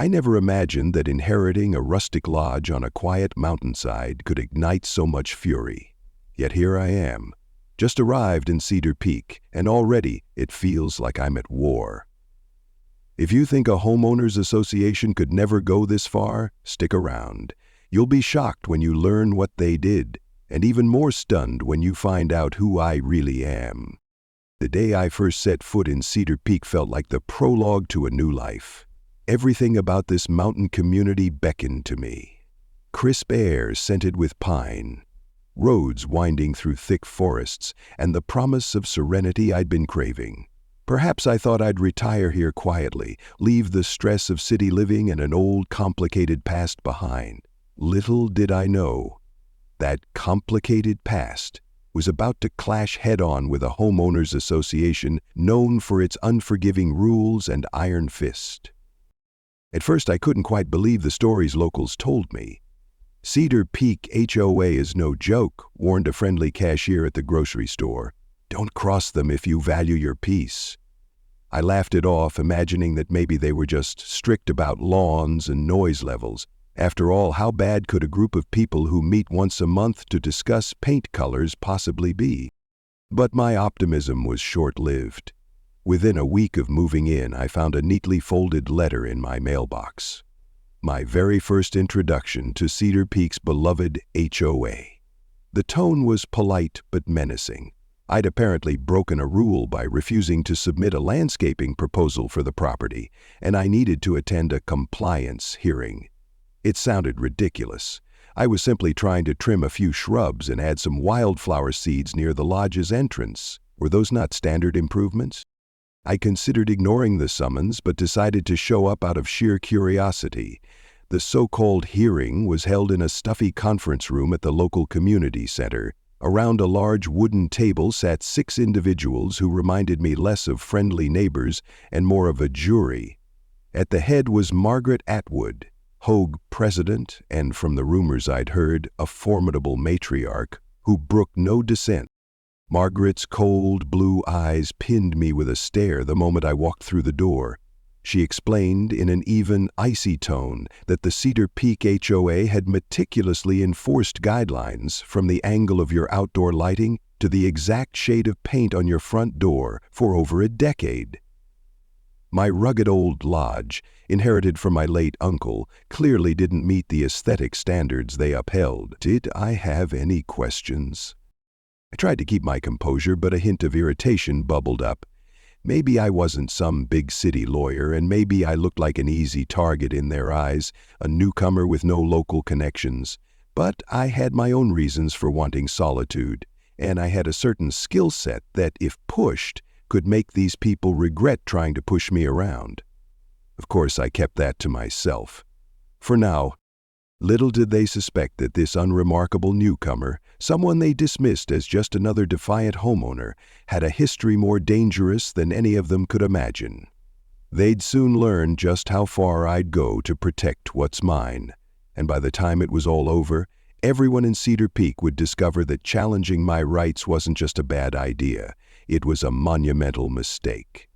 I never imagined that inheriting a rustic lodge on a quiet mountainside could ignite so much fury. Yet here I am, just arrived in Cedar Peak, and already it feels like I'm at war. If you think a homeowners association could never go this far, stick around. You'll be shocked when you learn what they did, and even more stunned when you find out who I really am. The day I first set foot in Cedar Peak felt like the prologue to a new life. Everything about this mountain community beckoned to me. Crisp air scented with pine, roads winding through thick forests, and the promise of serenity I'd been craving. Perhaps I thought I'd retire here quietly, leave the stress of city living and an old, complicated past behind. Little did I know, that complicated past was about to clash head-on with a homeowners association known for its unforgiving rules and iron fist. At first I couldn't quite believe the stories locals told me. Cedar Peak HOA is no joke, warned a friendly cashier at the grocery store. Don't cross them if you value your peace. I laughed it off, imagining that maybe they were just strict about lawns and noise levels. After all, how bad could a group of people who meet once a month to discuss paint colors possibly be? But my optimism was short-lived. Within a week of moving in, I found a neatly folded letter in my mailbox. My very first introduction to Cedar Peak's beloved HOA. The tone was polite but menacing. I'd apparently broken a rule by refusing to submit a landscaping proposal for the property, and I needed to attend a compliance hearing. It sounded ridiculous. I was simply trying to trim a few shrubs and add some wildflower seeds near the lodge's entrance. Were those not standard improvements? I considered ignoring the summons, but decided to show up out of sheer curiosity. The so-called hearing was held in a stuffy conference room at the local community center. Around a large wooden table sat 6 individuals who reminded me less of friendly neighbors and more of a jury. At the head was Margaret Atwood, HOA president, and from the rumors I'd heard, a formidable matriarch who brooked no dissent. Margaret's cold blue eyes pinned me with a stare the moment I walked through the door. She explained in an even, icy tone that the Cedar Peak HOA had meticulously enforced guidelines from the angle of your outdoor lighting to the exact shade of paint on your front door for over a decade. My rugged old lodge, inherited from my late uncle, clearly didn't meet the aesthetic standards they upheld. Did I have any questions? I tried to keep my composure, but a hint of irritation bubbled up. Maybe I wasn't some big city lawyer, and maybe I looked like an easy target in their eyes, a newcomer with no local connections. But I had my own reasons for wanting solitude, and I had a certain skill set that, if pushed, could make these people regret trying to push me around. Of course, I kept that to myself. For now, little did they suspect that this unremarkable newcomer, someone they dismissed as just another defiant homeowner, had a history more dangerous than any of them could imagine. They'd soon learn just how far I'd go to protect what's mine, and by the time it was all over, everyone in Cedar Peak would discover that challenging my rights wasn't just a bad idea, it was a monumental mistake.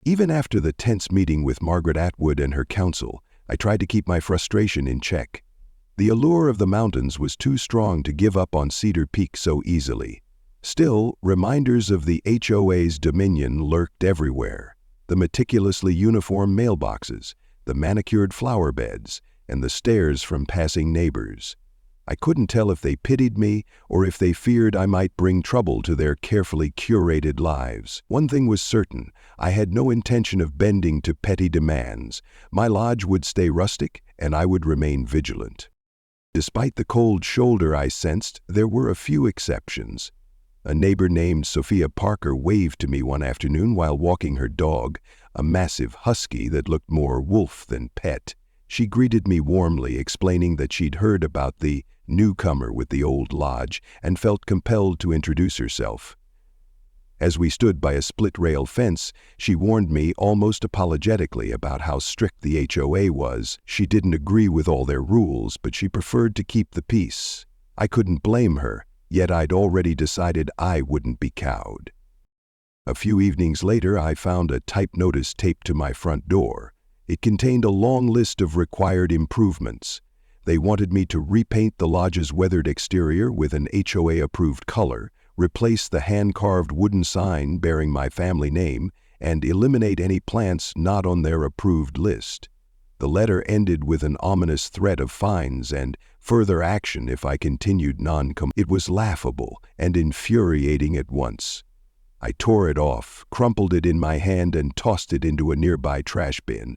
Even after the tense meeting with Margaret Atwood and her counsel, I tried to keep my frustration in check. The allure of the mountains was too strong to give up on Cedar Peak so easily. Still, reminders of the HOA's dominion lurked everywhere. The meticulously uniform mailboxes, the manicured flower beds, and the stares from passing neighbors. I couldn't tell if they pitied me or if they feared I might bring trouble to their carefully curated lives. One thing was certain, I had no intention of bending to petty demands. My lodge would stay rustic, and I would remain vigilant. Despite the cold shoulder I sensed, there were a few exceptions. A neighbor named Sophia Parker waved to me one afternoon while walking her dog, a massive husky that looked more wolf than pet. She greeted me warmly, explaining that she'd heard about the newcomer with the old lodge and felt compelled to introduce herself. As we stood by a split-rail fence, she warned me almost apologetically about how strict the HOA was. She didn't agree with all their rules, but she preferred to keep the peace. I couldn't blame her, yet I'd already decided I wouldn't be cowed. A few evenings later, I found a typed notice taped to my front door. It contained a long list of required improvements. They wanted me to repaint the lodge's weathered exterior with an HOA-approved color, replace the hand-carved wooden sign bearing my family name, and eliminate any plants not on their approved list. The letter ended with an ominous threat of fines and further action if I continued non-compliant. It was laughable and infuriating at once. I tore it off, crumpled it in my hand, and tossed it into a nearby trash bin.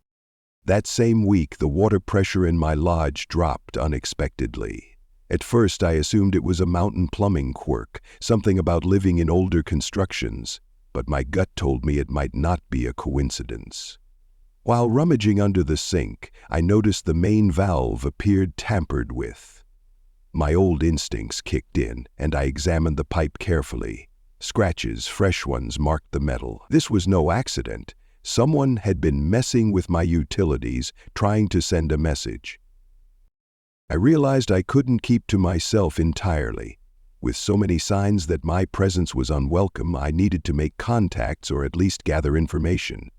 That same week, the water pressure in my lodge dropped unexpectedly. At first, I assumed it was a mountain plumbing quirk, something about living in older constructions, but my gut told me it might not be a coincidence. While rummaging under the sink, I noticed the main valve appeared tampered with. My old instincts kicked in, and I examined the pipe carefully. Scratches, fresh ones, marked the metal. This was no accident. Someone had been messing with my utilities, trying to send a message. I realized I couldn't keep to myself entirely. With so many signs that my presence was unwelcome, I needed to make contacts or at least gather information.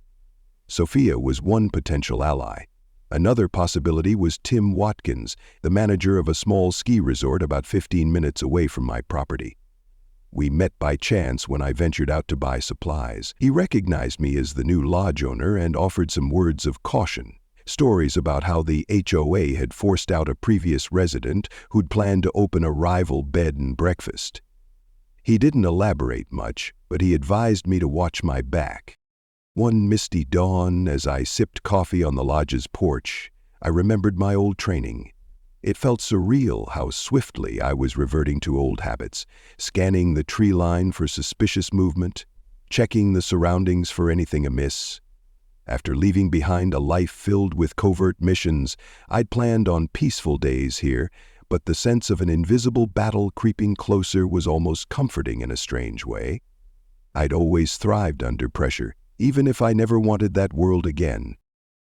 Sophia was one potential ally. Another possibility was Tim Watkins, the manager of a small ski resort about 15 minutes away from my property. We met by chance when I ventured out to buy supplies. He recognized me as the new lodge owner and offered some words of caution. Stories about how the HOA had forced out a previous resident who'd planned to open a rival bed and breakfast. He didn't elaborate much, but he advised me to watch my back. One misty dawn, as I sipped coffee on the lodge's porch, I remembered my old training. It felt surreal how swiftly I was reverting to old habits, scanning the tree line for suspicious movement, checking the surroundings for anything amiss. After leaving behind a life filled with covert missions, I'd planned on peaceful days here, but the sense of an invisible battle creeping closer was almost comforting in a strange way. I'd always thrived under pressure, even if I never wanted that world again.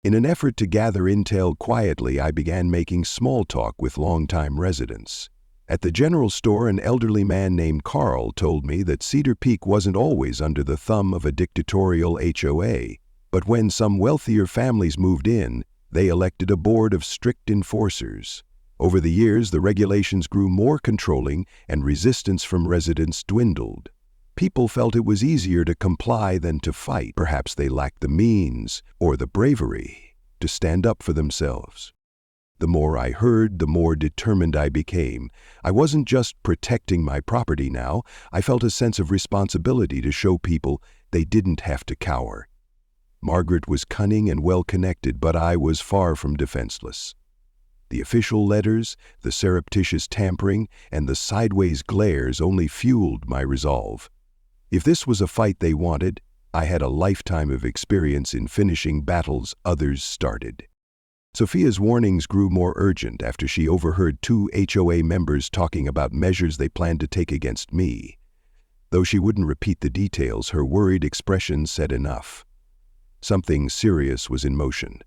In an effort to gather intel quietly, I began making small talk with longtime residents. At the general store, an elderly man named Carl told me that Cedar Peak wasn't always under the thumb of a dictatorial HOA, but when some wealthier families moved in, they elected a board of strict enforcers. Over the years, the regulations grew more controlling and resistance from residents dwindled. People felt it was easier to comply than to fight. Perhaps they lacked the means or the bravery to stand up for themselves. The more I heard, the more determined I became. I wasn't just protecting my property now. I felt a sense of responsibility to show people they didn't have to cower. Margaret was cunning and well-connected, but I was far from defenseless. The official letters, the surreptitious tampering, and the sideways glares only fueled my resolve. If this was a fight they wanted, I had a lifetime of experience in finishing battles others started. Sophia's warnings grew more urgent after she overheard 2 HOA members talking about measures they planned to take against me. Though she wouldn't repeat the details, her worried expression said enough. Something serious was in motion.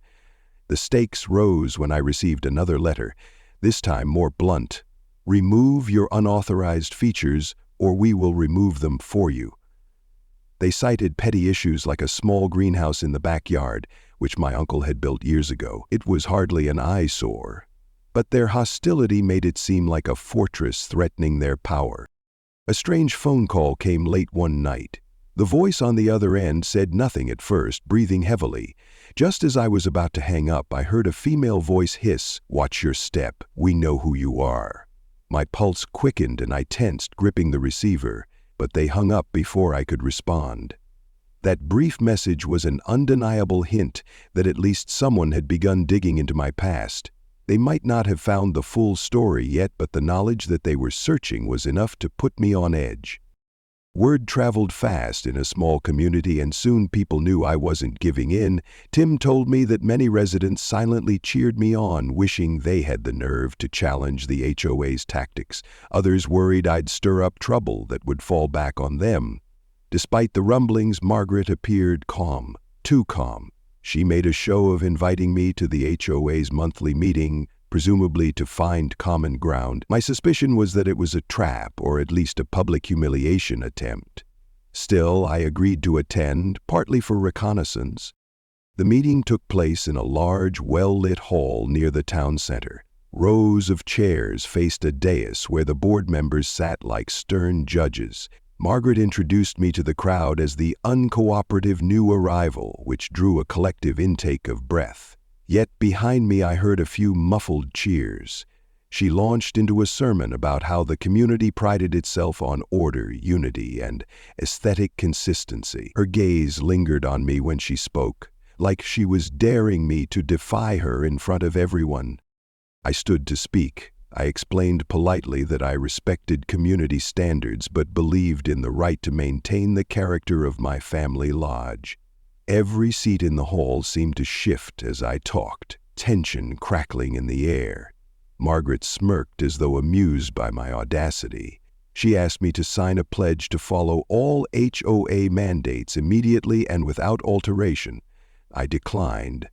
The stakes rose when I received another letter, this time more blunt. Remove your unauthorized features, or we will remove them for you. They cited petty issues like a small greenhouse in the backyard, which my uncle had built years ago. It was hardly an eyesore, but their hostility made it seem like a fortress threatening their power. A strange phone call came late one night. The voice on the other end said nothing at first, breathing heavily. Just as I was about to hang up, I heard a female voice hiss, "Watch your step. We know who you are." My pulse quickened and I tensed, gripping the receiver, but they hung up before I could respond. That brief message was an undeniable hint that at least someone had begun digging into my past. They might not have found the full story yet, but the knowledge that they were searching was enough to put me on edge. Word traveled fast in a small community, and soon people knew I wasn't giving in. Tim told me that many residents silently cheered me on, wishing they had the nerve to challenge the HOA's tactics. Others worried I'd stir up trouble that would fall back on them. Despite the rumblings, Margaret appeared calm, too calm. She made a show of inviting me to the HOA's monthly meeting, presumably to find common ground. My suspicion was that it was a trap, or at least a public humiliation attempt. Still, I agreed to attend, partly for reconnaissance. The meeting took place in a large, well-lit hall near the town center. Rows of chairs faced a dais where the board members sat like stern judges. Margaret introduced me to the crowd as the uncooperative new arrival, which drew a collective intake of breath. Yet behind me I heard a few muffled cheers. She launched into a sermon about how the community prided itself on order, unity, and aesthetic consistency. Her gaze lingered on me when she spoke, like she was daring me to defy her in front of everyone. I stood to speak. I explained politely that I respected community standards but believed in the right to maintain the character of my family lodge. Every seat in the hall seemed to shift as I talked, tension crackling in the air. Margaret smirked as though amused by my audacity. She asked me to sign a pledge to follow all HOA mandates immediately and without alteration. I declined.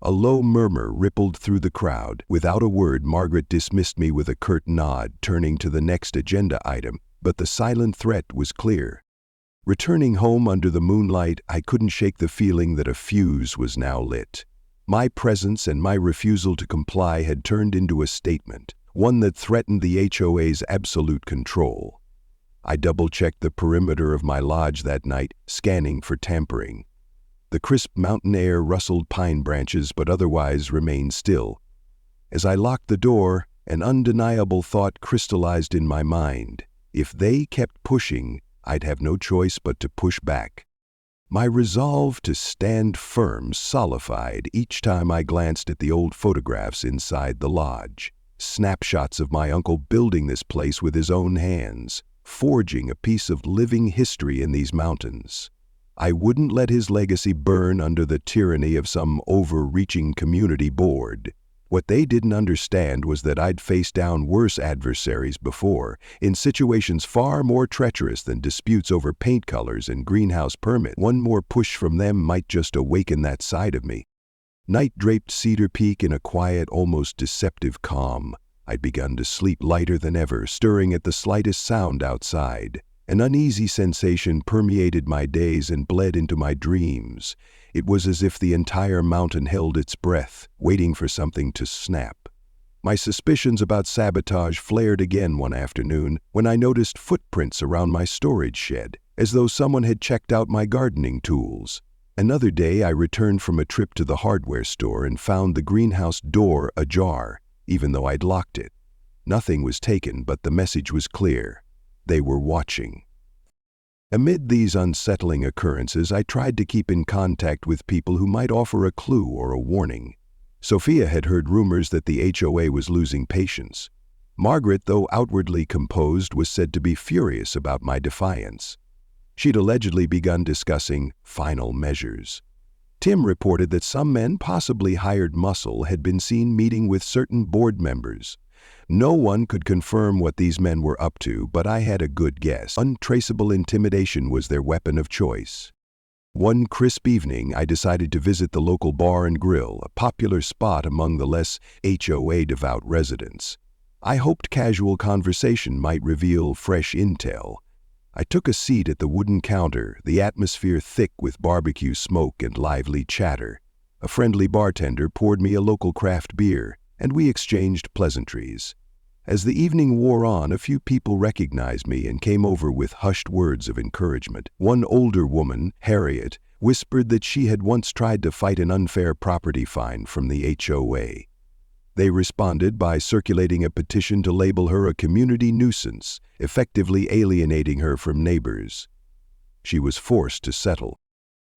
A low murmur rippled through the crowd. Without a word, Margaret dismissed me with a curt nod, turning to the next agenda item, but the silent threat was clear. Returning home under the moonlight, I couldn't shake the feeling that a fuse was now lit. My presence and my refusal to comply had turned into a statement, one that threatened the HOA's absolute control. I double-checked the perimeter of my lodge that night, scanning for tampering. The crisp mountain air rustled pine branches but otherwise remained still. As I locked the door, an undeniable thought crystallized in my mind. If they kept pushing, I'd have no choice but to push back. My resolve to stand firm solidified each time I glanced at the old photographs inside the lodge. Snapshots of my uncle building this place with his own hands, forging a piece of living history in these mountains. I wouldn't let his legacy burn under the tyranny of some overreaching community board. What they didn't understand was that I'd faced down worse adversaries before, in situations far more treacherous than disputes over paint colors and greenhouse permits. One more push from them might just awaken that side of me. Night draped Cedar Peak in a quiet, almost deceptive calm. I'd begun to sleep lighter than ever, stirring at the slightest sound outside. An uneasy sensation permeated my days and bled into my dreams. It was as if the entire mountain held its breath, waiting for something to snap. My suspicions about sabotage flared again one afternoon when I noticed footprints around my storage shed, as though someone had checked out my gardening tools. Another day I returned from a trip to the hardware store and found the greenhouse door ajar, even though I'd locked it. Nothing was taken, but the message was clear. They were watching. Amid these unsettling occurrences, I tried to keep in contact with people who might offer a clue or a warning. Sophia had heard rumors that the HOA was losing patience. Margaret, though outwardly composed, was said to be furious about my defiance. She'd allegedly begun discussing final measures. Tim reported that some men, possibly hired muscle, had been seen meeting with certain board members. No one could confirm what these men were up to, but I had a good guess. Untraceable intimidation was their weapon of choice. One crisp evening, I decided to visit the local bar and grill, a popular spot among the less HOA-devout residents. I hoped casual conversation might reveal fresh intel. I took a seat at the wooden counter, the atmosphere thick with barbecue smoke and lively chatter. A friendly bartender poured me a local craft beer, and we exchanged pleasantries. As the evening wore on, a few people recognized me and came over with hushed words of encouragement. One older woman, Harriet, whispered that she had once tried to fight an unfair property fine from the HOA. They responded by circulating a petition to label her a community nuisance, effectively alienating her from neighbors. She was forced to settle.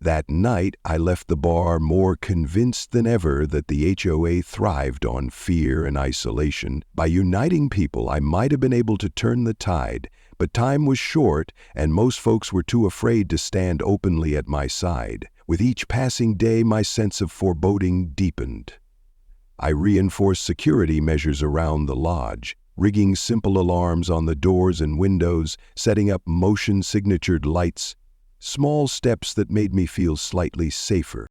That night, I left the bar more convinced than ever that the HOA thrived on fear and isolation. By uniting people, I might have been able to turn the tide, but time was short, and most folks were too afraid to stand openly at my side. With each passing day, my sense of foreboding deepened. I reinforced security measures around the lodge, rigging simple alarms on the doors and windows, setting up motion-signatured lights, small steps that made me feel slightly safer.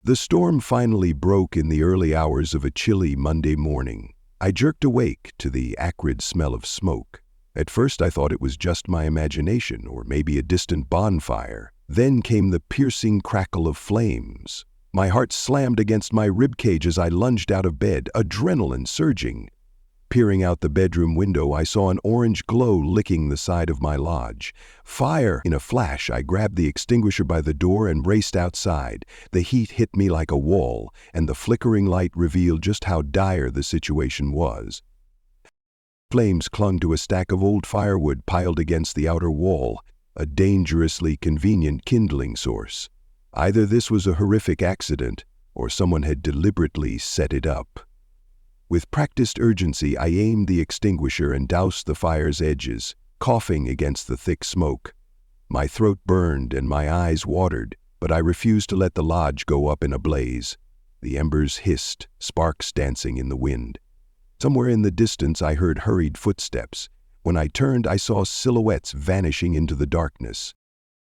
The storm finally broke in the early hours of a chilly Monday morning. I jerked awake to the acrid smell of smoke. At first I thought it was just my imagination or maybe a distant bonfire. Then came the piercing crackle of flames. My heart slammed against my ribcage as I lunged out of bed, adrenaline surging. Peering out the bedroom window, I saw an orange glow licking the side of my lodge. Fire! In a flash, I grabbed the extinguisher by the door and raced outside. The heat hit me like a wall, and the flickering light revealed just how dire the situation was. Flames clung to a stack of old firewood piled against the outer wall, a dangerously convenient kindling source. Either this was a horrific accident, or someone had deliberately set it up. With practiced urgency, I aimed the extinguisher and doused the fire's edges, coughing against the thick smoke. My throat burned and my eyes watered, but I refused to let the lodge go up in a blaze. The embers hissed, sparks dancing in the wind. Somewhere in the distance, I heard hurried footsteps. When I turned, I saw silhouettes vanishing into the darkness.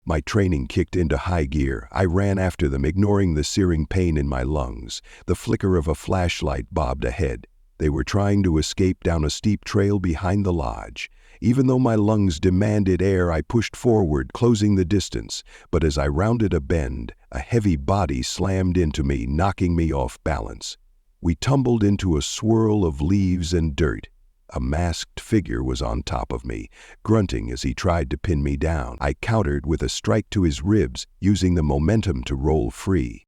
My training kicked into high gear. I ran after them, ignoring the searing pain in my lungs. The flicker of a flashlight bobbed ahead. They were trying to escape down a steep trail behind the lodge. Even though my lungs demanded air, I pushed forward, closing the distance. But as I rounded a bend, a heavy body slammed into me, knocking me off balance. We tumbled into a swirl of leaves and dirt. A masked figure was on top of me, grunting as he tried to pin me down. I countered with a strike to his ribs, using the momentum to roll free.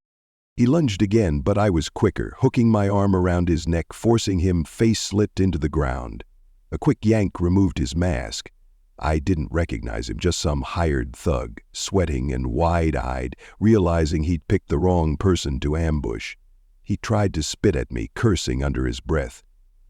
He lunged again, but I was quicker, hooking my arm around his neck, forcing him face-slit into the ground. A quick yank removed his mask. I didn't recognize him, just some hired thug, sweating and wide-eyed, realizing he'd picked the wrong person to ambush. He tried to spit at me, cursing under his breath.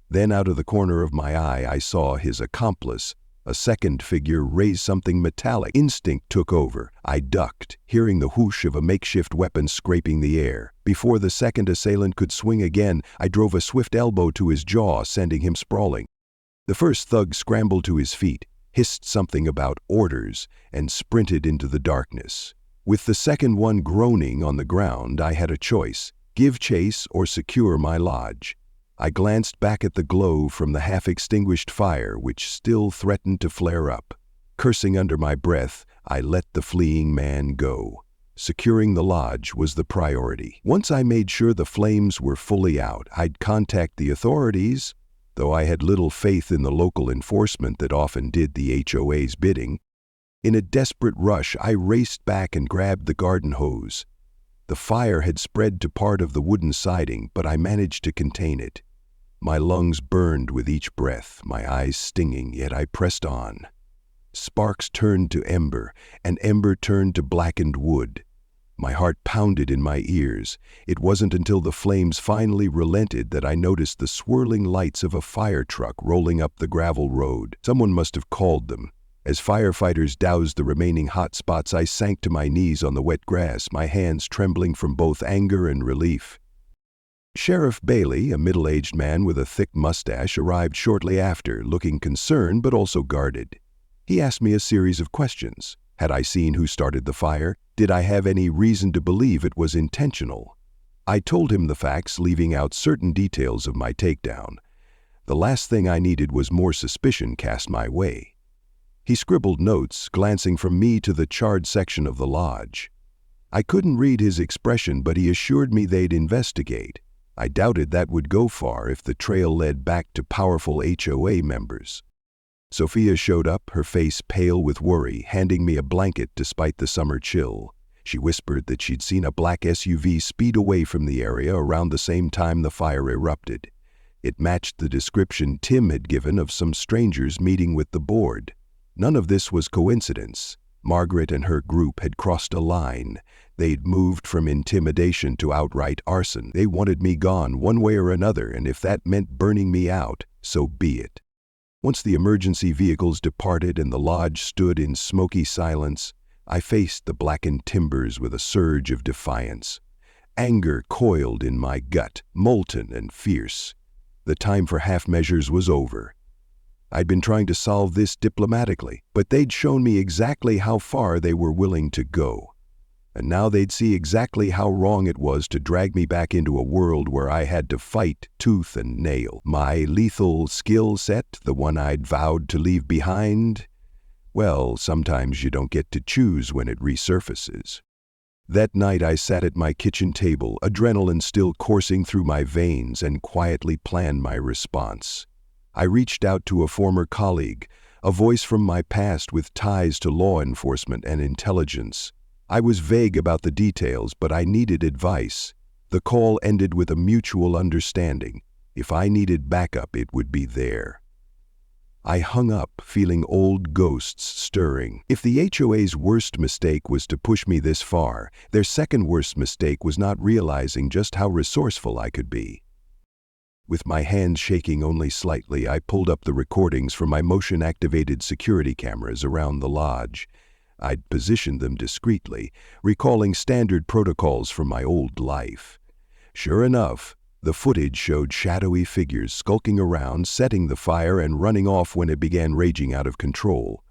Then out of the corner of my eye, I saw his accomplice. A second figure raise something metallic. Instinct took over. I ducked, hearing the whoosh of a makeshift weapon scraping the air. Before the second assailant could swing again, I drove a swift elbow to his jaw, sending him sprawling. The first thug scrambled to his feet, hissed something about orders, and sprinted into the darkness. With the second one groaning on the ground, I had a choice: give chase or secure my lodge. I glanced back at the glow from the half-extinguished fire, which still threatened to flare up. Cursing under my breath, I let the fleeing man go. Securing the lodge was the priority. Once I made sure the flames were fully out, I'd contact the authorities, though I had little faith in the local enforcement that often did the HOA's bidding. In a desperate rush, I raced back and grabbed the garden hose. The fire had spread to part of the wooden siding, but I managed to contain it. My lungs burned with each breath, my eyes stinging, yet I pressed on. Sparks turned to ember, and ember turned to blackened wood. My heart pounded in my ears. It wasn't until the flames finally relented that I noticed the swirling lights of a fire truck rolling up the gravel road. Someone must have called them. As firefighters doused the remaining hot spots, I sank to my knees on the wet grass, my hands trembling from both anger and relief. Sheriff Bailey, a middle-aged man with a thick mustache, arrived shortly after, looking concerned but also guarded. He asked me a series of questions. Had I seen who started the fire? Did I have any reason to believe it was intentional? I told him the facts, leaving out certain details of my takedown. The last thing I needed was more suspicion cast my way. He scribbled notes, glancing from me to the charred section of the lodge. I couldn't read his expression, but he assured me they'd investigate. I doubted that would go far if the trail led back to powerful HOA members. Sophia showed up, her face pale with worry, handing me a blanket despite the summer chill. She whispered that she'd seen a black SUV speed away from the area around the same time the fire erupted. It matched the description Tim had given of some strangers meeting with the board. None of this was coincidence. Margaret and her group had crossed a line. They'd moved from intimidation to outright arson. They wanted me gone one way or another, and if that meant burning me out, so be it. Once the emergency vehicles departed and the lodge stood in smoky silence, I faced the blackened timbers with a surge of defiance. Anger coiled in my gut, molten and fierce. The time for half measures was over. I'd been trying to solve this diplomatically, but they'd shown me exactly how far they were willing to go. And now they'd see exactly how wrong it was to drag me back into a world where I had to fight tooth and nail. My lethal skill set, the one I'd vowed to leave behind, well, sometimes you don't get to choose when it resurfaces. That night I sat at my kitchen table, adrenaline still coursing through my veins, and quietly planned my response. I reached out to a former colleague, a voice from my past with ties to law enforcement and intelligence. I was vague about the details, but I needed advice. The call ended with a mutual understanding. If I needed backup, it would be there. I hung up, feeling old ghosts stirring. If the HOA's worst mistake was to push me this far, their second worst mistake was not realizing just how resourceful I could be. With my hands shaking only slightly, I pulled up the recordings from my motion-activated security cameras around the lodge. I'd positioned them discreetly, recalling standard protocols from my old life. Sure enough, the footage showed shadowy figures skulking around, setting the fire and running off when it began raging out of control.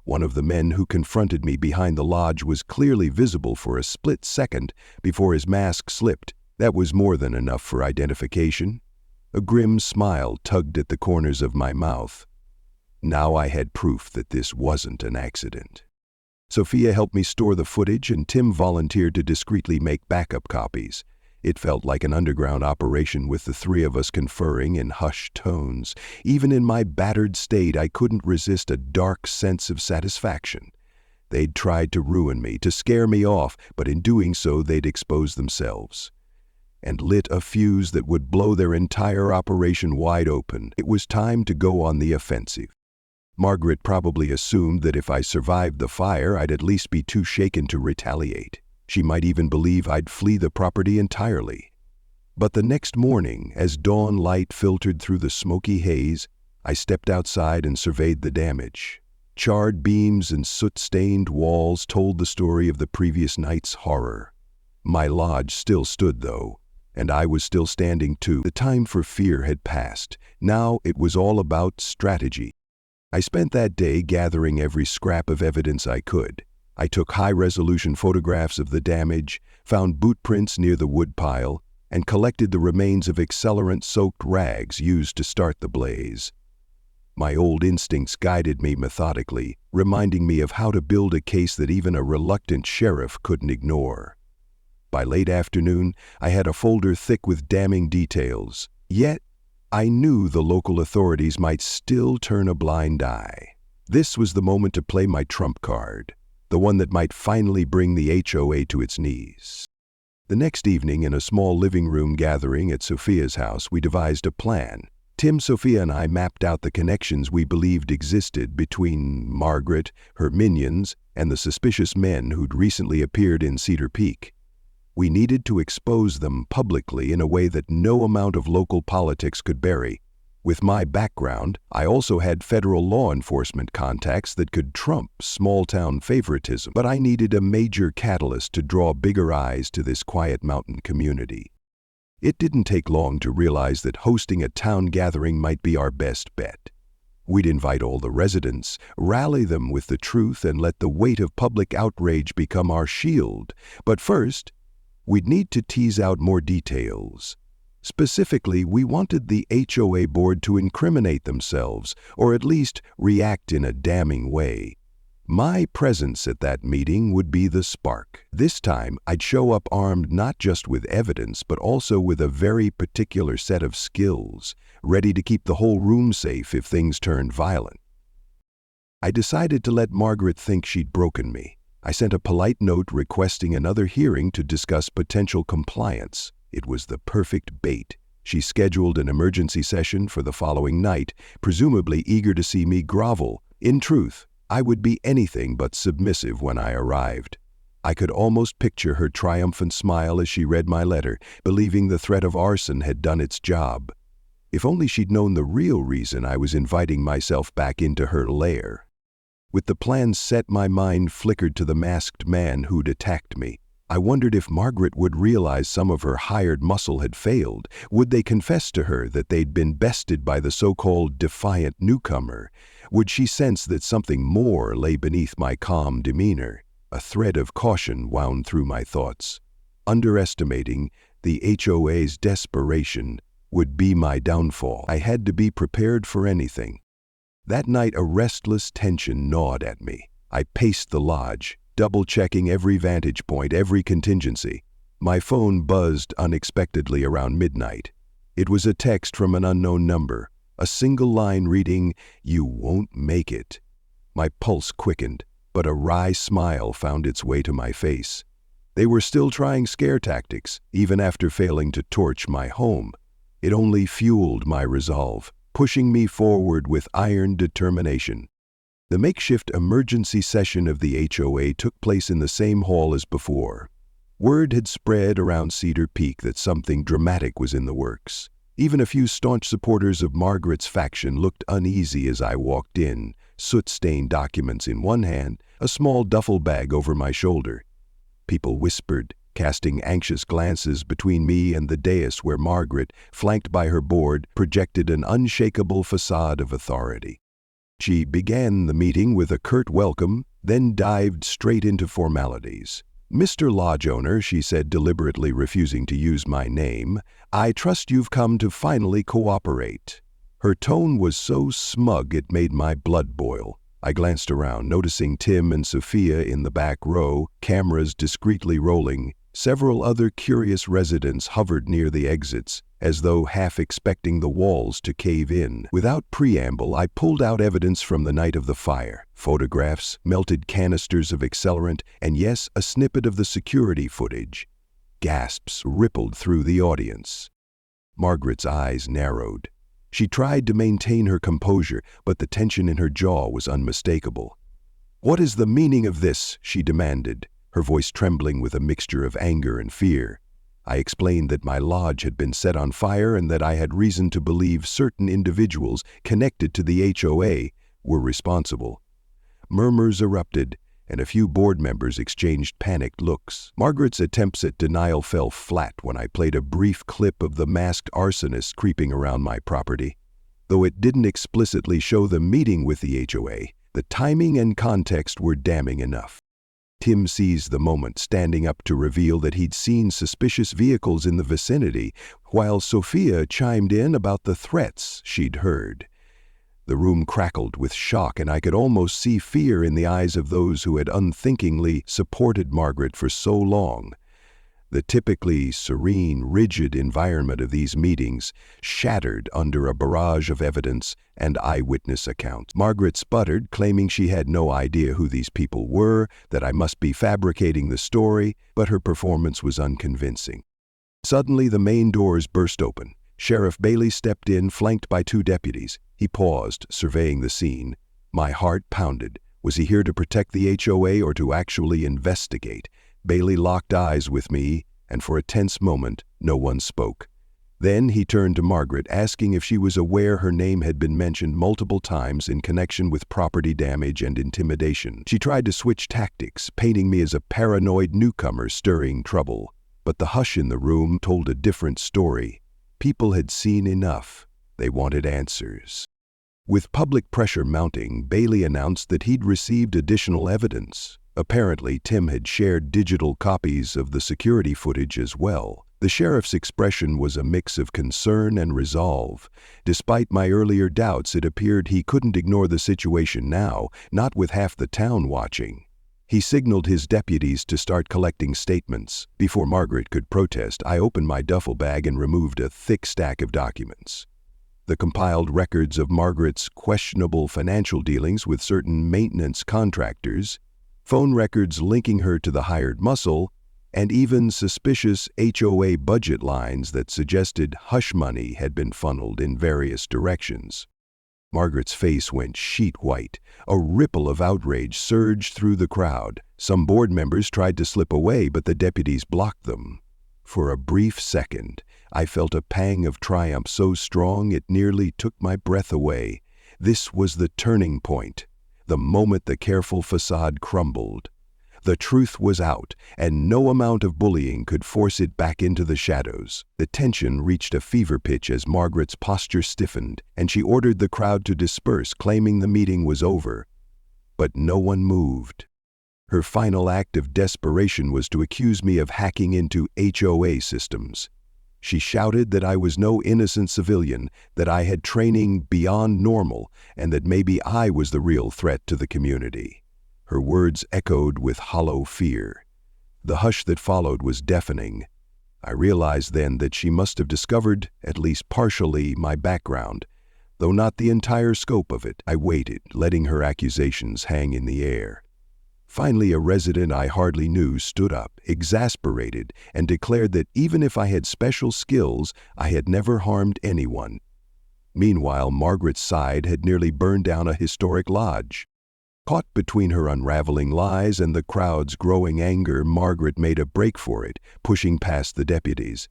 One of the men who confronted me behind the lodge was clearly visible for a split second before his mask slipped. That was more than enough for identification. A grim smile tugged at the corners of my mouth. Now I had proof that this wasn't an accident. Sophia helped me store the footage, and Tim volunteered to discreetly make backup copies. It felt like an underground operation, with the three of us conferring in hushed tones. Even in my battered state, I couldn't resist a dark sense of satisfaction. They'd tried to ruin me, to scare me off, but in doing so they'd exposed themselves and lit a fuse that would blow their entire operation wide open. It was time to go on the offensive. Margaret probably assumed that if I survived the fire, I'd at least be too shaken to retaliate. She might even believe I'd flee the property entirely. But the next morning, as dawn light filtered through the smoky haze, I stepped outside and surveyed the damage. Charred beams and soot-stained walls told the story of the previous night's horror. My lodge still stood, though, and I was still standing too. The time for fear had passed. Now it was all about strategy. I spent that day gathering every scrap of evidence I could. I took high-resolution photographs of the damage, found boot prints near the woodpile, and collected the remains of accelerant-soaked rags used to start the blaze. My old instincts guided me methodically, reminding me of how to build a case that even a reluctant sheriff couldn't ignore. By late afternoon, I had a folder thick with damning details. Yet, I knew the local authorities might still turn a blind eye. This was the moment to play my trump card, the one that might finally bring the HOA to its knees. The next evening, in a small living room gathering at Sophia's house, we devised a plan. Tim, Sophia, and I mapped out the connections we believed existed between Margaret, her minions, and the suspicious men who'd recently appeared in Cedar Peak. We needed to expose them publicly in a way that no amount of local politics could bury. With my background, I also had federal law enforcement contacts that could trump small-town favoritism, but I needed a major catalyst to draw bigger eyes to this quiet mountain community. It didn't take long to realize that hosting a town gathering might be our best bet. We'd invite all the residents, rally them with the truth, and let the weight of public outrage become our shield. But first, we'd need to tease out more details. Specifically, we wanted the HOA board to incriminate themselves, or at least react in a damning way. My presence at that meeting would be the spark. This time, I'd show up armed not just with evidence, but also with a very particular set of skills, ready to keep the whole room safe if things turned violent. I decided to let Margaret think she'd broken me. I sent a polite note requesting another hearing to discuss potential compliance. It was the perfect bait. She scheduled an emergency session for the following night, presumably eager to see me grovel. In truth, I would be anything but submissive when I arrived. I could almost picture her triumphant smile as she read my letter, believing the threat of arson had done its job. If only she'd known the real reason I was inviting myself back into her lair. With the plan set, my mind flickered to the masked man who'd attacked me. I wondered if Margaret would realize some of her hired muscle had failed. Would they confess to her that they'd been bested by the so-called defiant newcomer? Would she sense that something more lay beneath my calm demeanor? A thread of caution wound through my thoughts. Underestimating the HOA's desperation would be my downfall. I had to be prepared for anything. That night, a restless tension gnawed at me. I paced the lodge, double-checking every vantage point, every contingency. My phone buzzed unexpectedly around midnight. It was a text from an unknown number, a single line reading, "You won't make it." My pulse quickened, but a wry smile found its way to my face. They were still trying scare tactics, even after failing to torch my home. It only fueled my resolve, pushing me forward with iron determination. The makeshift emergency session of the HOA took place in the same hall as before. Word had spread around Cedar Peak that something dramatic was in the works. Even a few staunch supporters of Margaret's faction looked uneasy as I walked in, soot-stained documents in one hand, a small duffel bag over my shoulder. People whispered, casting anxious glances between me and the dais where Margaret, flanked by her board, projected an unshakable facade of authority. She began the meeting with a curt welcome, then dived straight into formalities. "Mr. Lodge Owner," she said, deliberately refusing to use my name, "I trust you've come to finally cooperate." Her tone was so smug it made my blood boil. I glanced around, noticing Tim and Sophia in the back row, cameras discreetly rolling. Several other curious residents hovered near the exits, as though half expecting the walls to cave in. Without preamble, I pulled out evidence from the night of the fire: photographs, melted canisters of accelerant, and yes, a snippet of the security footage. Gasps rippled through the audience. Margaret's eyes narrowed. She tried to maintain her composure, but the tension in her jaw was unmistakable. "What is the meaning of this?" she demanded, her voice trembling with a mixture of anger and fear. I explained that my lodge had been set on fire and that I had reason to believe certain individuals connected to the HOA were responsible. Murmurs erupted, and a few board members exchanged panicked looks. Margaret's attempts at denial fell flat when I played a brief clip of the masked arsonist creeping around my property. Though it didn't explicitly show the meeting with the HOA, the timing and context were damning enough. Tim seized the moment, standing up to reveal that he'd seen suspicious vehicles in the vicinity, while Sophia chimed in about the threats she'd heard. The room crackled with shock, and I could almost see fear in the eyes of those who had unthinkingly supported Margaret for so long. The typically serene, rigid environment of these meetings shattered under a barrage of evidence and eyewitness accounts. Margaret sputtered, claiming she had no idea who these people were, that I must be fabricating the story, but her performance was unconvincing. Suddenly, the main doors burst open. Sheriff Bailey stepped in, flanked by two deputies. He paused, surveying the scene. My heart pounded. Was he here to protect the HOA or to actually investigate? Bailey locked eyes with me, and for a tense moment, no one spoke. Then he turned to Margaret, asking if she was aware her name had been mentioned multiple times in connection with property damage and intimidation. She tried to switch tactics, painting me as a paranoid newcomer stirring trouble. But the hush in the room told a different story. People had seen enough. They wanted answers. With public pressure mounting, Bailey announced that he'd received additional evidence. Apparently, Tim had shared digital copies of the security footage as well. The sheriff's expression was a mix of concern and resolve. Despite my earlier doubts, it appeared he couldn't ignore the situation now, not with half the town watching. He signaled his deputies to start collecting statements. Before Margaret could protest, I opened my duffel bag and removed a thick stack of documents. The compiled records of Margaret's questionable financial dealings with certain maintenance contractors, phone records linking her to the hired muscle, and even suspicious HOA budget lines that suggested hush money had been funneled in various directions. Margaret's face went sheet white. A ripple of outrage surged through the crowd. Some board members tried to slip away, but the deputies blocked them. For a brief second, I felt a pang of triumph so strong it nearly took my breath away. This was the turning point. The moment the careful facade crumbled. The truth was out, and no amount of bullying could force it back into the shadows. The tension reached a fever pitch as Margaret's posture stiffened, and she ordered the crowd to disperse, claiming the meeting was over. But no one moved. Her final act of desperation was to accuse me of hacking into HOA systems. She shouted that I was no innocent civilian, that I had training beyond normal, and that maybe I was the real threat to the community. Her words echoed with hollow fear. The hush that followed was deafening. I realized then that she must have discovered, at least partially, my background, though not the entire scope of it. I waited, letting her accusations hang in the air. Finally, a resident I hardly knew stood up, exasperated, and declared that even if I had special skills, I had never harmed anyone. Meanwhile, Margaret's side had nearly burned down a historic lodge. Caught between her unraveling lies and the crowd's growing anger, Margaret made a break for it, pushing past the deputies.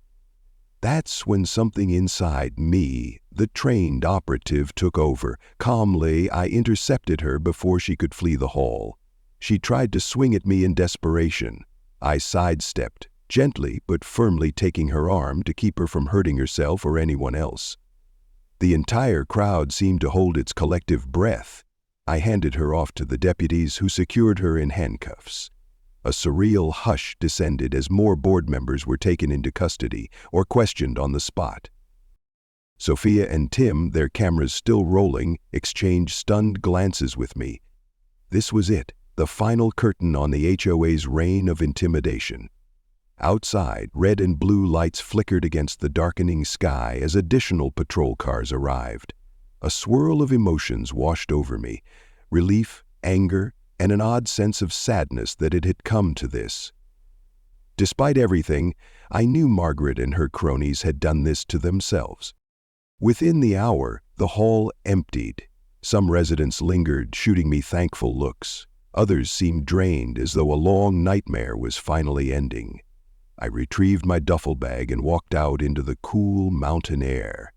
That's when something inside me, the trained operative, took over. Calmly, I intercepted her before she could flee the hall. She tried to swing at me in desperation. I sidestepped, gently but firmly taking her arm to keep her from hurting herself or anyone else. The entire crowd seemed to hold its collective breath. I handed her off to the deputies, who secured her in handcuffs. A surreal hush descended as more board members were taken into custody or questioned on the spot. Sophia and Tim, their cameras still rolling, exchanged stunned glances with me. This was it, the final curtain on the HOA's reign of intimidation. Outside, red and blue lights flickered against the darkening sky as additional patrol cars arrived. A swirl of emotions washed over me: relief, anger, and an odd sense of sadness that it had come to this. Despite everything, I knew Margaret and her cronies had done this to themselves. Within the hour, the hall emptied. Some residents lingered, shooting me thankful looks. Others seemed drained, as though a long nightmare was finally ending. I retrieved my duffel bag and walked out into the cool mountain air.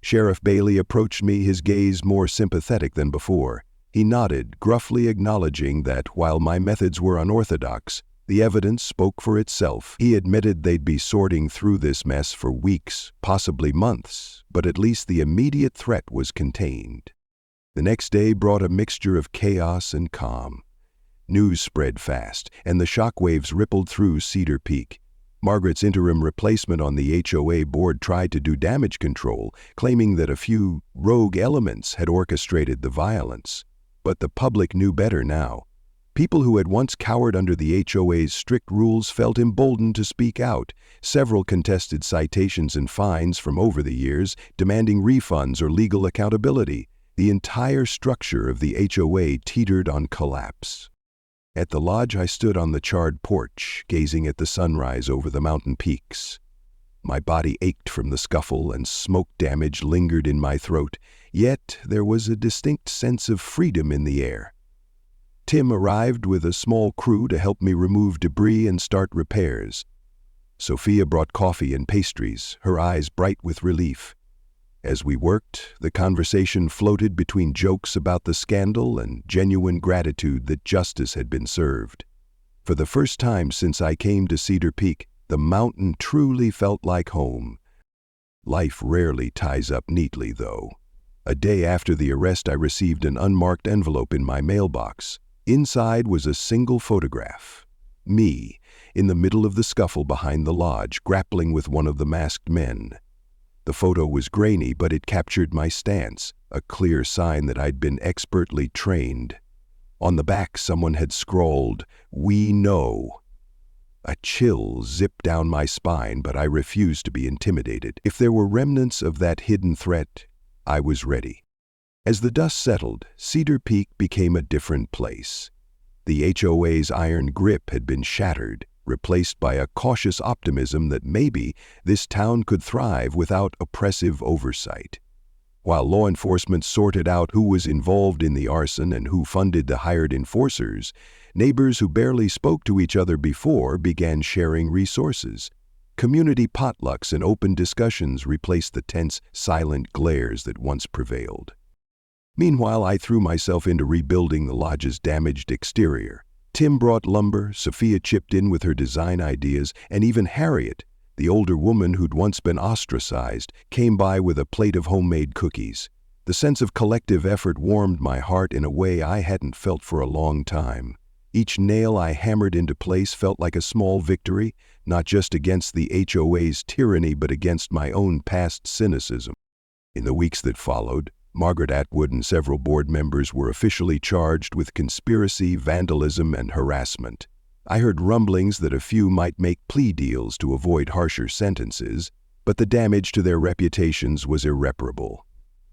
Sheriff Bailey approached me, his gaze more sympathetic than before. He nodded, gruffly acknowledging that while my methods were unorthodox, the evidence spoke for itself. He admitted they'd be sorting through this mess for weeks, possibly months, but at least the immediate threat was contained. The next day brought a mixture of chaos and calm. News spread fast, and the shockwaves rippled through Cedar Peak. Margaret's interim replacement on the HOA board tried to do damage control, claiming that a few rogue elements had orchestrated the violence. But the public knew better now. People who had once cowered under the HOA's strict rules felt emboldened to speak out. Several contested citations and fines from over the years, demanding refunds or legal accountability. The entire structure of the HOA teetered on collapse. At the lodge, I stood on the charred porch, gazing at the sunrise over the mountain peaks. My body ached from the scuffle, and smoke damage lingered in my throat, yet there was a distinct sense of freedom in the air. Tim arrived with a small crew to help me remove debris and start repairs. Sophia brought coffee and pastries, her eyes bright with relief. As we worked, the conversation floated between jokes about the scandal and genuine gratitude that justice had been served. For the first time since I came to Cedar Peak, the mountain truly felt like home. Life rarely ties up neatly, though. A day after the arrest, I received an unmarked envelope in my mailbox. Inside was a single photograph. Me, in the middle of the scuffle behind the lodge, grappling with one of the masked men. The photo was grainy, but it captured my stance, a clear sign that I'd been expertly trained. On the back, someone had scrawled, "We know." A chill zipped down my spine, but I refused to be intimidated. If there were remnants of that hidden threat, I was ready. As the dust settled, Cedar Peak became a different place. The HOA's iron grip had been shattered, replaced by a cautious optimism that maybe this town could thrive without oppressive oversight. While law enforcement sorted out who was involved in the arson and who funded the hired enforcers, neighbors who barely spoke to each other before began sharing resources. Community potlucks and open discussions replaced the tense, silent glares that once prevailed. Meanwhile, I threw myself into rebuilding the lodge's damaged exterior. Tim brought lumber, Sophia chipped in with her design ideas, and even Harriet, the older woman who'd once been ostracized, came by with a plate of homemade cookies. The sense of collective effort warmed my heart in a way I hadn't felt for a long time. Each nail I hammered into place felt like a small victory, not just against the HOA's tyranny but against my own past cynicism. In the weeks that followed, Margaret Atwood and several board members were officially charged with conspiracy, vandalism, and harassment. I heard rumblings that a few might make plea deals to avoid harsher sentences, but the damage to their reputations was irreparable.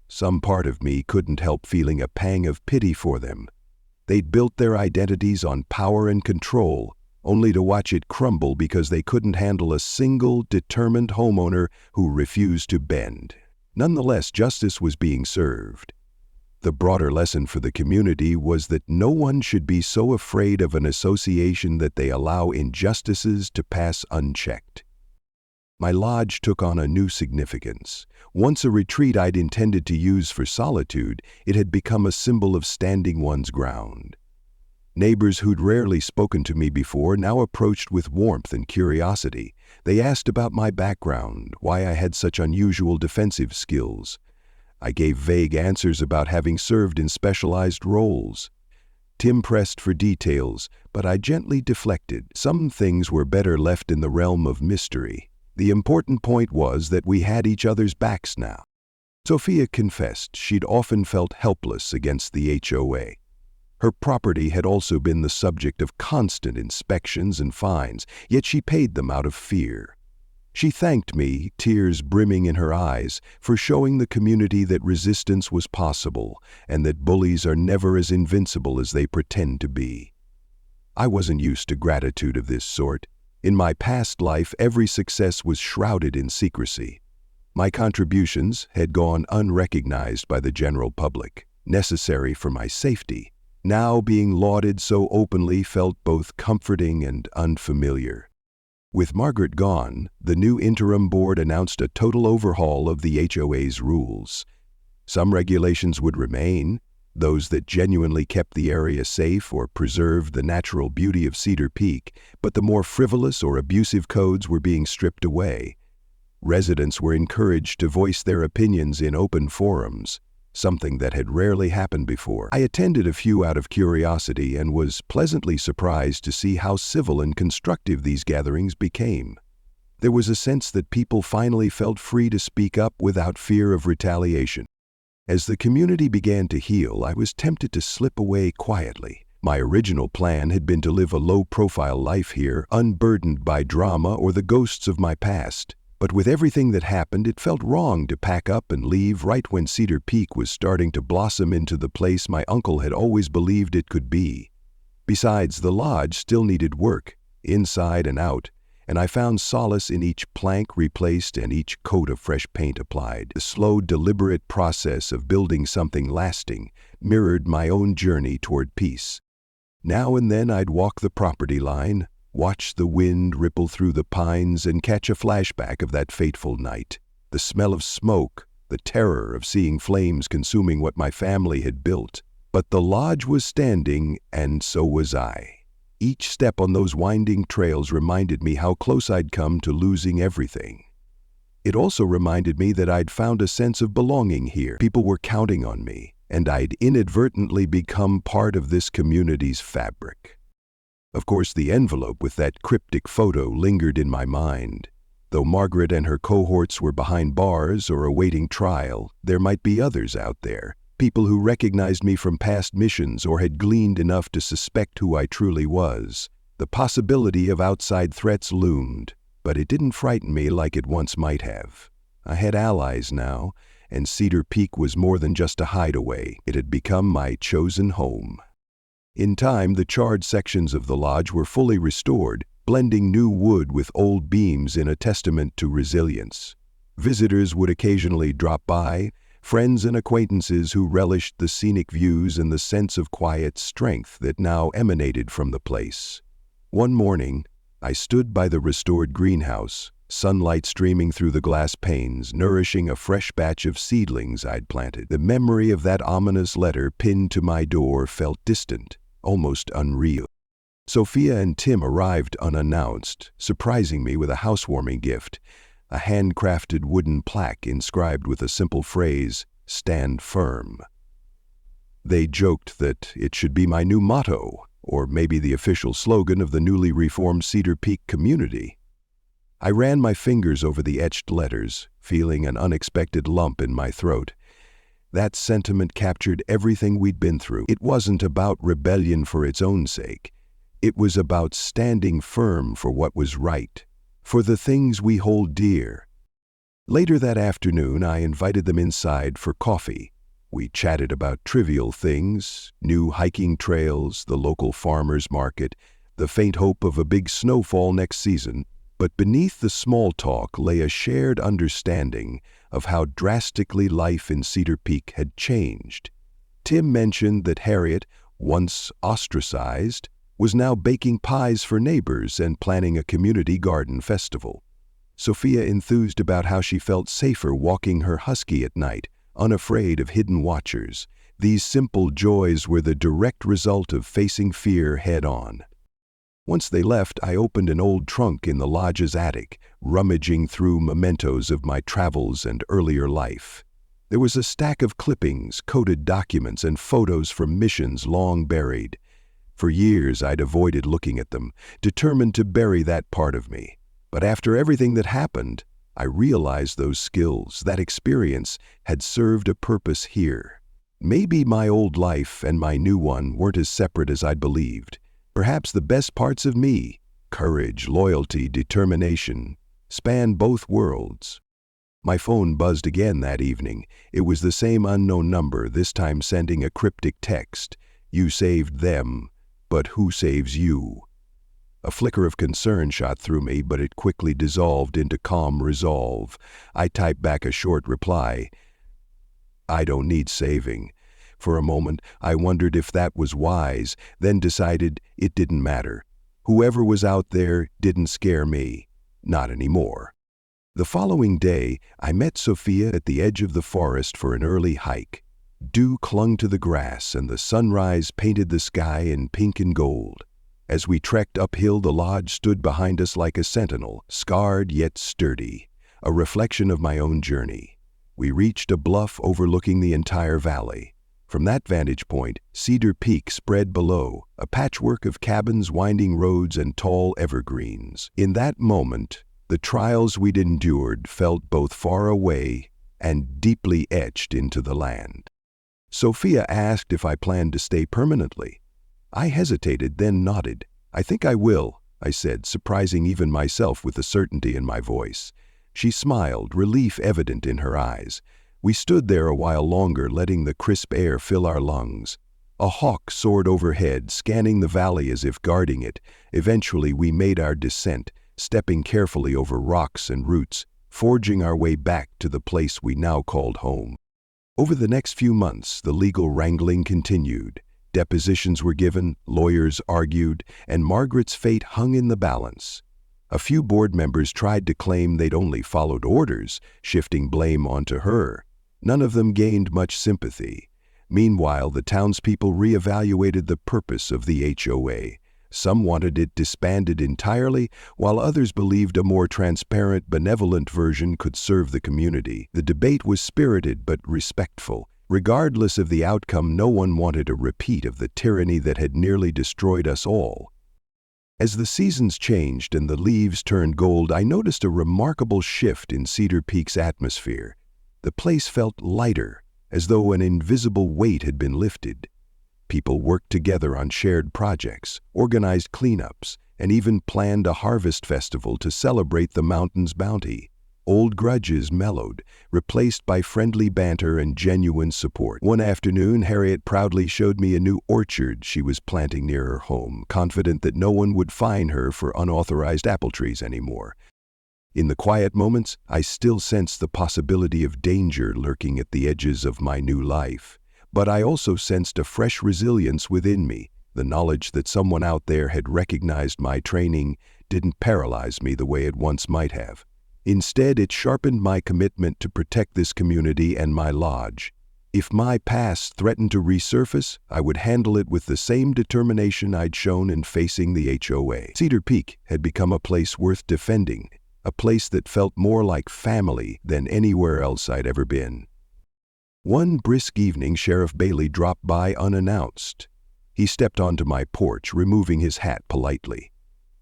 Some part of me couldn't help feeling a pang of pity for them. They'd built their identities on power and control, only to watch it crumble because they couldn't handle a single, determined homeowner who refused to bend. Nonetheless, justice was being served. The broader lesson for the community was that no one should be so afraid of an association that they allow injustices to pass unchecked. My lodge took on a new significance. Once a retreat I'd intended to use for solitude, it had become a symbol of standing one's ground. Neighbors who'd rarely spoken to me before now approached with warmth and curiosity. They asked about my background, why I had such unusual defensive skills. I gave vague answers about having served in specialized roles. Tim pressed for details, but I gently deflected. Some things were better left in the realm of mystery. The important point was that we had each other's backs now. Sophia confessed she'd often felt helpless against the HOA. Her property had also been the subject of constant inspections and fines, yet she paid them out of fear. She thanked me, tears brimming in her eyes, for showing the community that resistance was possible and that bullies are never as invincible as they pretend to be. I wasn't used to gratitude of this sort. In my past life, every success was shrouded in secrecy. My contributions had gone unrecognized by the general public, necessary for my safety. Now being lauded so openly felt both comforting and unfamiliar. With Margaret gone, the new interim board announced a total overhaul of the HOA's rules. Some regulations would remain, those that genuinely kept the area safe or preserved the natural beauty of Cedar Peak, but the more frivolous or abusive codes were being stripped away. Residents were encouraged to voice their opinions in open forums, something that had rarely happened before. I attended a few out of curiosity and was pleasantly surprised to see how civil and constructive these gatherings became. There was a sense that people finally felt free to speak up without fear of retaliation. As the community began to heal, I was tempted to slip away quietly. My original plan had been to live a low-profile life here, unburdened by drama or the ghosts of my past. But with everything that happened, it felt wrong to pack up and leave right when Cedar Peak was starting to blossom into the place my uncle had always believed it could be. Besides, the lodge still needed work, inside and out, and I found solace in each plank replaced and each coat of fresh paint applied. The slow, deliberate process of building something lasting mirrored my own journey toward peace. Now and then I'd walk the property line, watch the wind ripple through the pines, and catch a flashback of that fateful night. The smell of smoke, the terror of seeing flames consuming what my family had built. But the lodge was standing, and so was I. Each step on those winding trails reminded me how close I'd come to losing everything. It also reminded me that I'd found a sense of belonging here. People were counting on me, and I'd inadvertently become part of this community's fabric. Of course, the envelope with that cryptic photo lingered in my mind. Though Margaret and her cohorts were behind bars or awaiting trial, there might be others out there, people who recognized me from past missions or had gleaned enough to suspect who I truly was. The possibility of outside threats loomed, but it didn't frighten me like it once might have. I had allies now, and Cedar Peak was more than just a hideaway. It had become my chosen home. In time, the charred sections of the lodge were fully restored, blending new wood with old beams in a testament to resilience. Visitors would occasionally drop by, friends and acquaintances who relished the scenic views and the sense of quiet strength that now emanated from the place. One morning, I stood by the restored greenhouse, sunlight streaming through the glass panes, nourishing a fresh batch of seedlings I'd planted. The memory of that ominous letter pinned to my door felt distant, almost unreal. Sophia and Tim arrived unannounced, surprising me with a housewarming gift, a handcrafted wooden plaque inscribed with a simple phrase, "Stand firm." They joked that it should be my new motto, or maybe the official slogan of the newly reformed Cedar Peak community. I ran my fingers over the etched letters, feeling an unexpected lump in my throat. That sentiment captured everything we'd been through. It wasn't about rebellion for its own sake. It was about standing firm for what was right, for the things we hold dear. Later that afternoon, I invited them inside for coffee. We chatted about trivial things, new hiking trails, the local farmers market, the faint hope of a big snowfall next season. But beneath the small talk lay a shared understanding of how drastically life in Cedar Peak had changed. Tim mentioned that Harriet, once ostracized, was now baking pies for neighbors and planning a community garden festival. Sophia enthused about how she felt safer walking her husky at night, unafraid of hidden watchers. These simple joys were the direct result of facing fear head-on. Once they left, I opened an old trunk in the lodge's attic, rummaging through mementos of my travels and earlier life. There was a stack of clippings, coded documents, and photos from missions long buried. For years I'd avoided looking at them, determined to bury that part of me. But after everything that happened, I realized those skills, that experience, had served a purpose here. Maybe my old life and my new one weren't as separate as I'd believed. Perhaps the best parts of me, courage, loyalty, determination, span both worlds. My phone buzzed again that evening. It was the same unknown number, this time sending a cryptic text. You saved them, but who saves you? A flicker of concern shot through me, but it quickly dissolved into calm resolve. I typed back a short reply. I don't need saving. For a moment, I wondered if that was wise, then decided it didn't matter. Whoever was out there didn't scare me. Not anymore. The following day, I met Sophia at the edge of the forest for an early hike. Dew clung to the grass and the sunrise painted the sky in pink and gold. As we trekked uphill, the lodge stood behind us like a sentinel, scarred yet sturdy, a reflection of my own journey. We reached a bluff overlooking the entire valley. From that vantage point, Cedar Peak spread below, a patchwork of cabins, winding roads, and tall evergreens. In that moment, the trials we'd endured felt both far away and deeply etched into the land. Sophia asked if I planned to stay permanently. I hesitated, then nodded. I think I will, I said, surprising even myself with the certainty in my voice. She smiled, relief evident in her eyes. We stood there a while longer, letting the crisp air fill our lungs. A hawk soared overhead, scanning the valley as if guarding it. Eventually, we made our descent, stepping carefully over rocks and roots, forging our way back to the place we now called home. Over the next few months, the legal wrangling continued. Depositions were given, lawyers argued, and Margaret's fate hung in the balance. A few board members tried to claim they'd only followed orders, shifting blame onto her. None of them gained much sympathy. Meanwhile, the townspeople reevaluated the purpose of the HOA. Some wanted it disbanded entirely, while others believed a more transparent, benevolent version could serve the community. The debate was spirited but respectful. Regardless of the outcome, no one wanted a repeat of the tyranny that had nearly destroyed us all. As the seasons changed and the leaves turned gold, I noticed a remarkable shift in Cedar Peak's atmosphere. The place felt lighter, as though an invisible weight had been lifted. People worked together on shared projects, organized cleanups, and even planned a harvest festival to celebrate the mountain's bounty. Old grudges mellowed, replaced by friendly banter and genuine support. One afternoon, Harriet proudly showed me a new orchard she was planting near her home, confident that no one would fine her for unauthorized apple trees anymore. In the quiet moments, I still sensed the possibility of danger lurking at the edges of my new life. But I also sensed a fresh resilience within me. The knowledge that someone out there had recognized my training didn't paralyze me the way it once might have. Instead, it sharpened my commitment to protect this community and my lodge. If my past threatened to resurface, I would handle it with the same determination I'd shown in facing the HOA. Cedar Peak had become a place worth defending, a place that felt more like family than anywhere else I'd ever been. One brisk evening, Sheriff Bailey dropped by unannounced. He stepped onto my porch, removing his hat politely.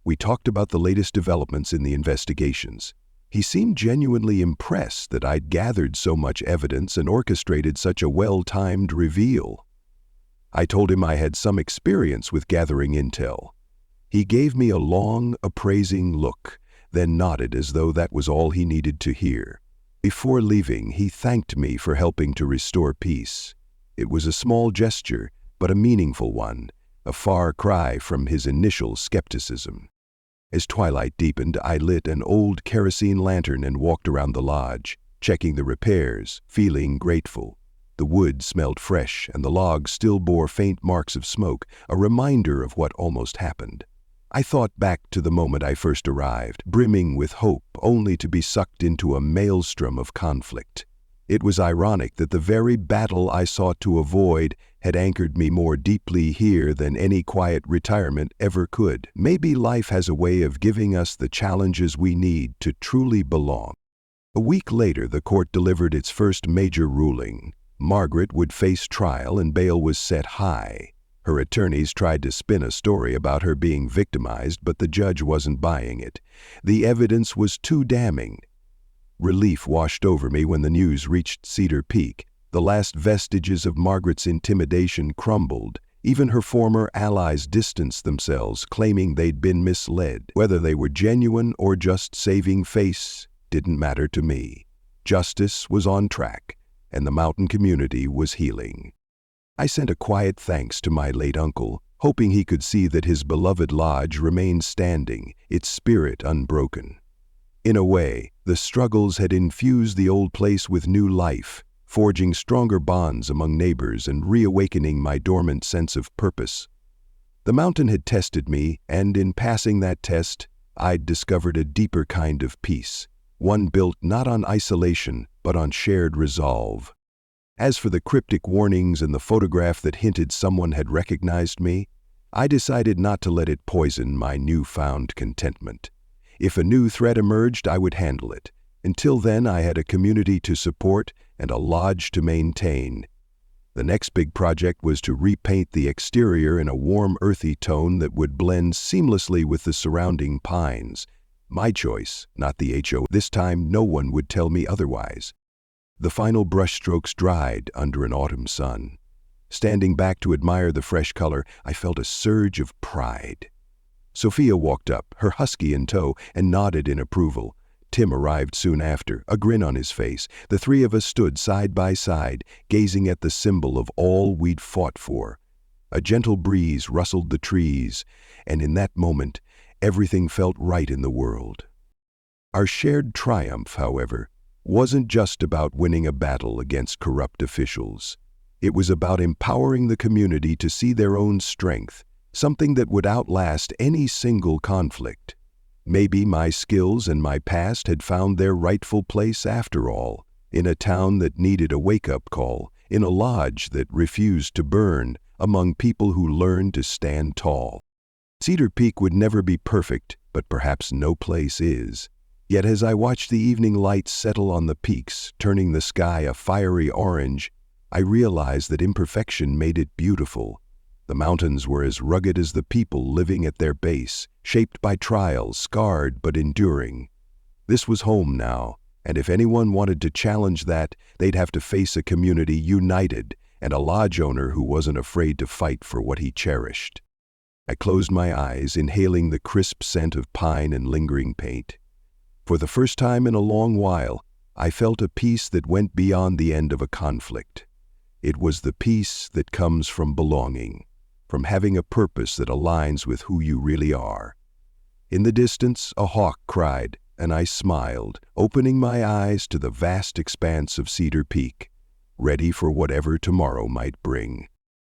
We talked about the latest developments in the investigations. He seemed genuinely impressed that I'd gathered so much evidence and orchestrated such a well-timed reveal. I told him I had some experience with gathering intel. He gave me a long, appraising look, then nodded as though that was all he needed to hear. Before leaving, he thanked me for helping to restore peace. It was a small gesture, but a meaningful one, a far cry from his initial skepticism. As twilight deepened, I lit an old kerosene lantern and walked around the lodge, checking the repairs, feeling grateful. The wood smelled fresh, and the logs still bore faint marks of smoke, a reminder of what almost happened. I thought back to the moment I first arrived, brimming with hope, only to be sucked into a maelstrom of conflict. It was ironic that the very battle I sought to avoid had anchored me more deeply here than any quiet retirement ever could. Maybe life has a way of giving us the challenges we need to truly belong. A week later, the court delivered its first major ruling. Margaret would face trial and bail was set high. Her attorneys tried to spin a story about her being victimized, but the judge wasn't buying it. The evidence was too damning. Relief washed over me when the news reached Cedar Peak. The last vestiges of Margaret's intimidation crumbled. Even her former allies distanced themselves, claiming they'd been misled. Whether they were genuine or just saving face didn't matter to me. Justice was on track, and the mountain community was healing. I sent a quiet thanks to my late uncle, hoping he could see that his beloved lodge remained standing, its spirit unbroken. In a way, the struggles had infused the old place with new life, forging stronger bonds among neighbors and reawakening my dormant sense of purpose. The mountain had tested me, and in passing that test, I'd discovered a deeper kind of peace, one built not on isolation, but on shared resolve. As for the cryptic warnings and the photograph that hinted someone had recognized me, I decided not to let it poison my newfound contentment. If a new threat emerged, I would handle it. Until then, I had a community to support and a lodge to maintain. The next big project was to repaint the exterior in a warm, earthy tone that would blend seamlessly with the surrounding pines. My choice, not the HOA. This time, no one would tell me otherwise. The final brushstrokes dried under an autumn sun. Standing back to admire the fresh color, I felt a surge of pride. Sophia walked up, her husky in tow, and nodded in approval. Tim arrived soon after, a grin on his face. The three of us stood side by side, gazing at the symbol of all we'd fought for. A gentle breeze rustled the trees, and in that moment, everything felt right in the world. Our shared triumph, however, wasn't just about winning a battle against corrupt officials. It was about empowering the community to see their own strength, something that would outlast any single conflict. Maybe my skills and my past had found their rightful place after all, in a town that needed a wake-up call, in a lodge that refused to burn, among people who learned to stand tall. Cedar Peak would never be perfect, but perhaps no place is. Yet as I watched the evening light settle on the peaks, turning the sky a fiery orange, I realized that imperfection made it beautiful. The mountains were as rugged as the people living at their base, shaped by trials, scarred but enduring. This was home now, and if anyone wanted to challenge that, they'd have to face a community united and a lodge owner who wasn't afraid to fight for what he cherished. I closed my eyes, inhaling the crisp scent of pine and lingering paint. For the first time in a long while, I felt a peace that went beyond the end of a conflict. It was the peace that comes from belonging, from having a purpose that aligns with who you really are. In the distance, a hawk cried, and I smiled, opening my eyes to the vast expanse of Cedar Peak, ready for whatever tomorrow might bring.